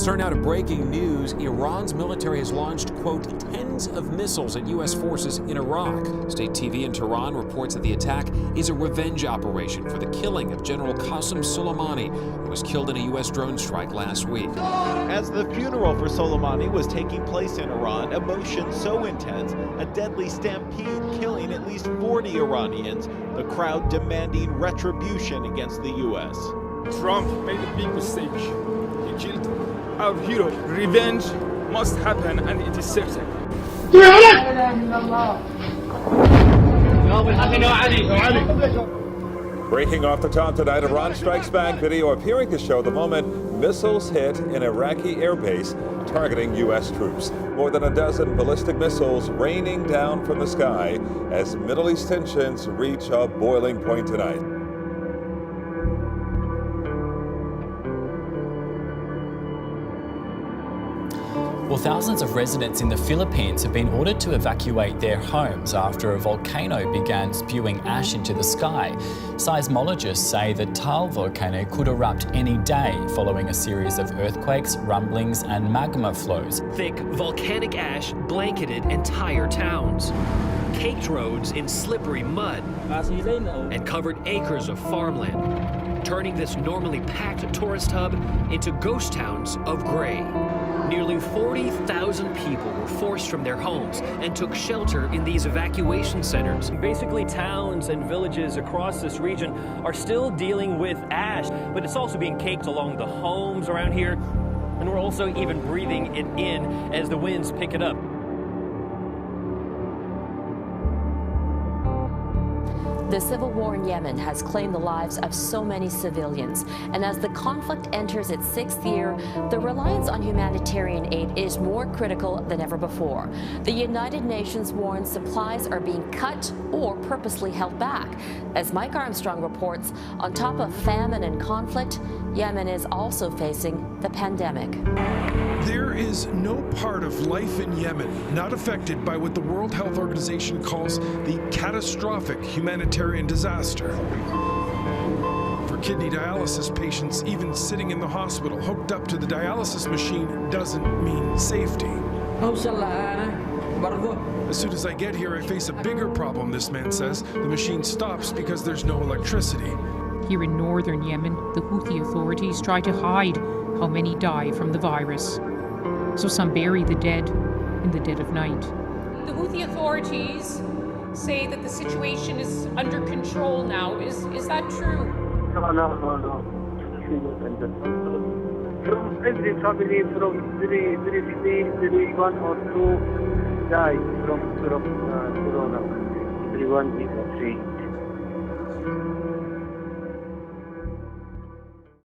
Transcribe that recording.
Turn now to breaking news. Iran's military has launched, quote, tens of missiles at U.S. forces in Iraq. State TV in Tehran reports that the attack is a revenge operation for the killing of General Qasem Soleimani, who was killed in a U.S. drone strike last week. As the funeral for Soleimani was taking place in Iran, emotion so intense, a deadly stampede killing at least 40 Iranians, the crowd demanding retribution against the U.S. Trump made a big mistake. He killed our hero. Revenge must happen, and it is certain. Breaking off the top tonight, Iran Strikes Back video appearing to show the moment missiles hit an Iraqi airbase targeting U.S. troops. More than a dozen ballistic missiles raining down from the sky as Middle East tensions reach a boiling point tonight. Well, thousands of residents in the Philippines have been ordered to evacuate their homes after a volcano began spewing ash into the sky. Seismologists say the Taal volcano could erupt any day following a series of earthquakes, rumblings and magma flows. Thick volcanic ash blanketed entire towns, caked roads in slippery mud, and covered acres of farmland, turning this normally packed tourist hub into ghost towns of gray. Nearly 40,000 people were forced from their homes and took shelter in these evacuation centers. Basically, towns and villages across this region are still dealing with ash, but it's also being caked along the homes around here, and we're also even breathing it in as the winds pick it up. The civil war in Yemen has claimed the lives of so many civilians, and as the conflict enters its 6th year, the reliance on humanitarian aid is more critical than ever before. The United Nations warns supplies are being cut or purposely held back. As Mike Armstrong reports, on top of famine and conflict, Yemen is also facing the pandemic. There is no part of life in Yemen not affected by what the World Health Organization calls the catastrophic humanitarian disaster. For kidney dialysis patients, even sitting in the hospital hooked up to the dialysis machine doesn't mean safety. As soon as I get here, I face a bigger problem, this man says. The machine stops because there's no electricity. Here in northern Yemen, the Houthi authorities try to hide how many die from the virus. So some bury the dead in the dead of night. The Houthi authorities say that the situation is under control now. Is that true? No. From every family, from very few, 1 or 2 die from corona. Everyone is afraid.